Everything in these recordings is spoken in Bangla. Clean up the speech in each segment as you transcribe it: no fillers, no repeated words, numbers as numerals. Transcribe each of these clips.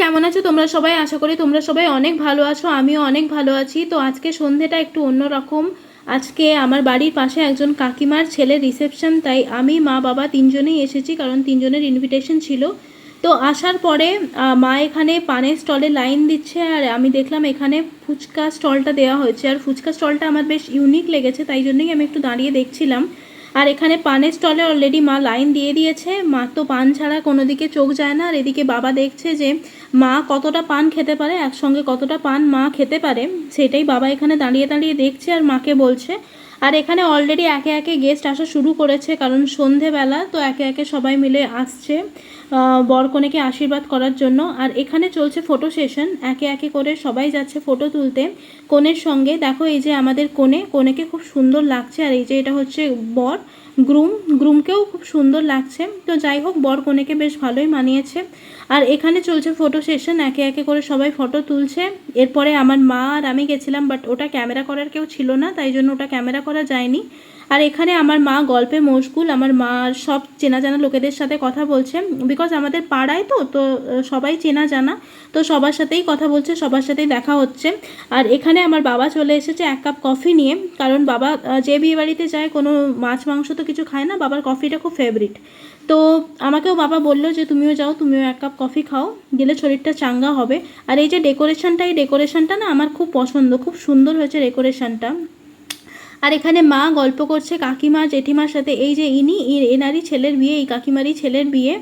কেমন আছো তোমরা সবাই? আশা করি তোমরা সবাই অনেক ভালো আছো, আমিও অনেক ভালো আছি। তো আজকে সন্ধেটা একটু অন্যরকম। আজকে আমার বাড়ির পাশে একজন কাকিমার ছেলের রিসেপশন, তাই আমি মা বাবা তিনজনেই এসেছি, কারণ তিনজনের ইনভিটেশন ছিল। তো আসার পরে মা এখানে পানের স্টলে লাইন দিচ্ছে, আর আমি দেখলাম এখানে ফুচকা স্টলটা দেওয়া হয়েছে, আর ফুচকা স্টলটা আমার বেশ ইউনিক লেগেছে, তাই জন্যই আমি একটু দাঁড়িয়ে দেখছিলাম। আর এখানে পানের স্টলে অলরেডি মা লাইন দিয়ে দিয়েছে। মা তো পান ছাড়া কোনো দিকে চোখ যায় না, আর এদিকে বাবা দেখছে যে মা কতটা পান খেতে পারে, একসঙ্গে কতটা পান মা খেতে পারে, সেটাই বাবা এখানে দাঁড়িয়ে দাঁড়িয়ে দেখছে আর মাকে বলছে। আর এখানে অলরেডি একে একে গেস্ট আসা শুরু করেছে, কারণ সন্ধেবেলা তো একে একে সবাই মিলে আসছে বর কনেকে আশীর্বাদ করার জন্য। আর এখানে চলছে ফটো সেশন, একে একে করে সবাই যাচ্ছে ফটো তুলতে কনের সঙ্গে। দেখো এই যে আমাদের কনেকে খুব সুন্দর লাগছে, আর এই যে এটা হচ্ছে বর, গ্রুমকেও খুব সুন্দর লাগছে। তো যাই হোক, বর কনেকে বেশ ভালোই মানিয়েছে। আর এখানে চলছে ফটো সেশন, একে একে করে সবাই ফটো তুলছে। এরপরে আমার মা আর আমি গেছিলাম, বাট ওটা ক্যামেরা করার কেউ ছিল না, তাই জন্য ওটা ক্যামেরা করা যায়নি। আর এখানে আমার মা গল্পে মশগুল, আমার মা সব চেনা জানা লোকেদের সাথে কথা বলছে, বিকজ আমাদের পাড়ায় তো তো সবাই চেনা জানা, তো সবার সাথেই কথা বলছে, সবার সাথেই দেখা হচ্ছে। আর এখানে আমার বাবা চলে এসেছে 1 কাপ কফি নিয়ে, কারণ বাবা যে বিয়ে বাড়িতে যায় কোনো মাছ মাংস তো কিছু খায় না, বাবার কফিটা খুব ফেভারিট। তো আমাকেও বাবা বললো যে তুমিও যাও, তুমিও 1 কাপ কফি খাও, গেলে শরীরটা চাঙ্গা হবে। আর এই যে ডেকোরেশনটা না আমার খুব পছন্দ, খুব সুন্দর হয়েছে ডেকোরেশনটা। আর এখানে মা গল্প করছে কাকিমা জেঠিমার সাথে, এই যে এনারই ছেলের বিয়ে, এই কাকিমারই ছেলের বিয়ে।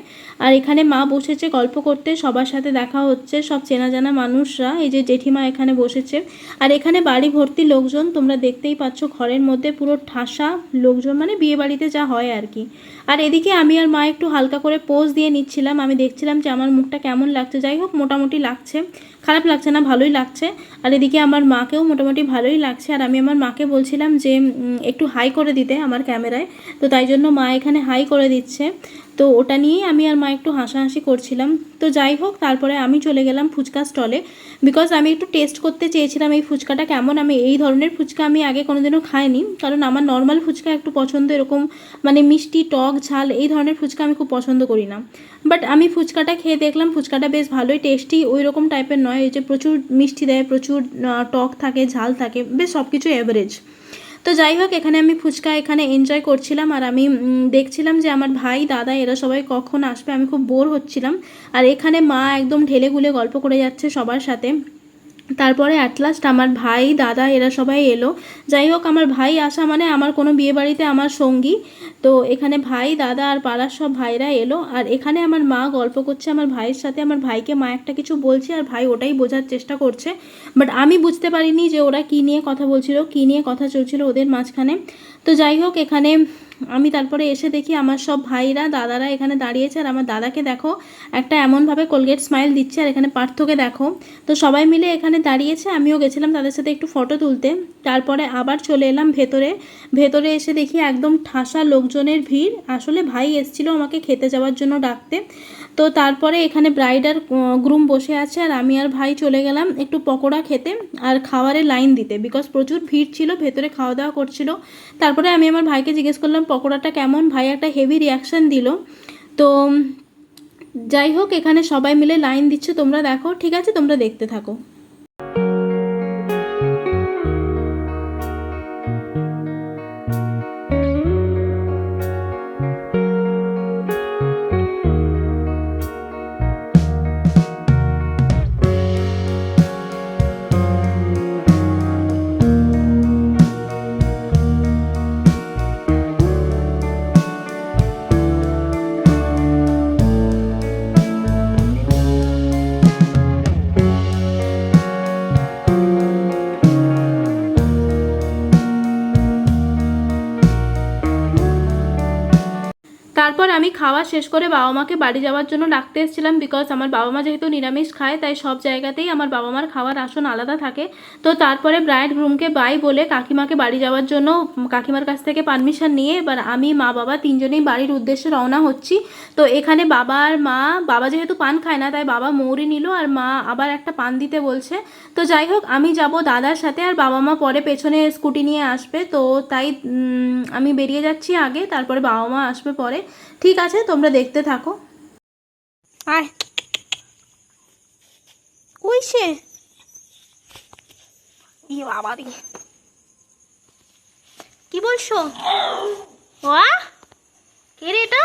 আর এখানে মা বসেছে গল্প করতে, সবার সাথে দেখা হচ্ছে, সব চেনা জানা মানুষরা। এই যে জেঠিমা এখানে বসেছে। আর এখানে বাড়ি ভর্তি লোকজন, তোমরা দেখতেই পাচ্ছ, ঘরের মধ্যে পুরো ঠাসা লোকজন, মানে বিয়ে বাড়িতে যা হয় আর কি। আর এদিকে আমি আর মা একটু হালকা করে পোজ দিয়ে নিচ্ছিলাম, আমি দেখছিলাম যে আমার মুখটা কেমন লাগছে। যাই হোক, মোটামুটি লাগছে, খারাপ লাগছে না, ভালোই লাগছে। আর এদিকে আমার মাকেও মোটামুটি ভালোই লাগছে। আর আমি আমার মাকে বলছিলাম যে একটু হাই করে দিতে আমার ক্যামেরায়, তো তাই জন্য মা এখানে হাই করে দিচ্ছে। তো ওটা নিয়েই আমি আর মা একটু হাসাহাসি করছিলাম। তো যাই হোক, তারপরে আমি চলে গেলাম ফুচকা স্টলে, বিকজ আমি একটু টেস্ট করতে চেয়েছিলাম এই ফুচকাটা কেমন। আমি এই ধরনের ফুচকা আমি আগে কোনোদিনও খাইনি, কারণ আমার নর্মাল ফুচকা একটু পছন্দ, এরকম মানে মিষ্টি টক ঝাল এই ধরনের ফুচকা আমি খুব পছন্দ করি না। বাট আমি ফুচকাটা খেয়ে দেখলাম, ফুচকাটা বেশ ভালোই টেস্টি, ওই রকম টাইপের নয়, এই যে প্রচুর মিষ্টি দেয়, প্রচুর টক থাকে, ঝাল থাকে, বেশ সব কিছু অ্যাভারেজ। তো যাই হোক, এখানে আমি ফুচকা এখানে এনজয় করছিলাম, আর আমি দেখছিলাম যে আমার ভাই দাদা এরা সবাই কখন আসবে, আমি খুব বোর হচ্ছিলাম। আর এখানে মা একদম ঢেলে গুলে গল্প করে যাচ্ছে সবার সাথে। তারপরে অ্যাট লাস্ট আমার ভাই দাদা এরা সবাই এলো। যাই হোক, আমার ভাই আসা মানে আমার কোনো বিয়েবাড়িতে আমার সঙ্গী। তো এখানে ভাই দাদা আর পাড়ার সব ভাইরা এলো। আর এখানে আমার মা গল্প করছে আমার ভাইয়ের সাথে, আমার ভাইকে মা একটা কিছু বলছে, আর ভাই ওটাই বোঝার চেষ্টা করছে। বাট আমি বুঝতে পারিনি যে ওরা কী নিয়ে কথা বলছিল, কী নিয়ে কথা চলছিল ওদের মাঝখানে। তো যাই হোক, এখানে আমি তারপরে এসে দেখি আমার সব ভাইরা দাদারা এখানে দাঁড়িয়েছে, আর আমার দাদাকে দেখো একটা এমনভাবে কোলগেট স্মাইল দিচ্ছে, আর এখানে পার্থকে দেখো। তো সবাই মিলে এখানে দাঁড়িয়েছে, আমিও গেছিলাম তাদের সাথে একটু ফটো তুলতে। তারপরে আবার চলে এলাম ভেতরে। ভেতরে এসে দেখি একদম ঠাসা লোকজনের ভিড়, আসলে ভাই এসেছিলো আমাকে খেতে যাওয়ার জন্য ডাকতে। তো তারপরে এখানে ব্রাইড আর গ্রুম বসে আছে, আর আমি আর ভাই চলে গেলাম একটু পকোড়া খেতে আর খাবারের লাইন দিতে, বিকজ প্রচুর ভিড় ছিল, ভেতরে খাওয়া দাওয়া করছিল। তারপরে আমি আমার ভাইকে জিজ্ঞেস করলাম পকোড়াটা কেমন, ভাই একটা হেভি রিয়াকশান দিল। তো যাই হোক, এখানে সবাই মিলে লাইন দিচ্ছে, তোমরা দেখো, ঠিক আছে, তোমরা দেখতে থাকো। তারপর আমি খাওয়া শেষ করে বাবা মাকে বাড়ি যাওয়ার জন্য ডাকতে এসেছিলাম, বিকজ আমার বাবা মা যেহেতু নিরামিষ খায়, তাই সব জায়গাতেই আমার বাবা মার খাওয়ার আসন আলাদা থাকে। তো তারপরে ব্রাইড গ্রুমকে বাই বলে কাকিমাকে বাড়ি যাওয়ার জন্য কাকিমার কাছ থেকে পারমিশন নিয়ে এবার আমি মা বাবা তিনজনেই বাড়ির উদ্দেশ্যে রওনা হচ্ছি। তো এখানে বাবা আর মা, বাবা যেহেতু পান খায় না তাই বাবা মৌরি নিল, আর মা আবার একটা পান দিতে বলছে। তো যাই হোক, আমি যাব দাদার সাথে, আর বাবা মা পরে পেছনে স্কুটি নিয়ে আসবে, তো তাই আমি বেরিয়ে যাচ্ছি আগে, তারপরে বাবা মা আসবে পরে। ঠিক আছে, তোমরা দেখতে থাকো। আয় ওই সে, ই বাবা রে, কি বলছো? ওয়া কে রে এটা?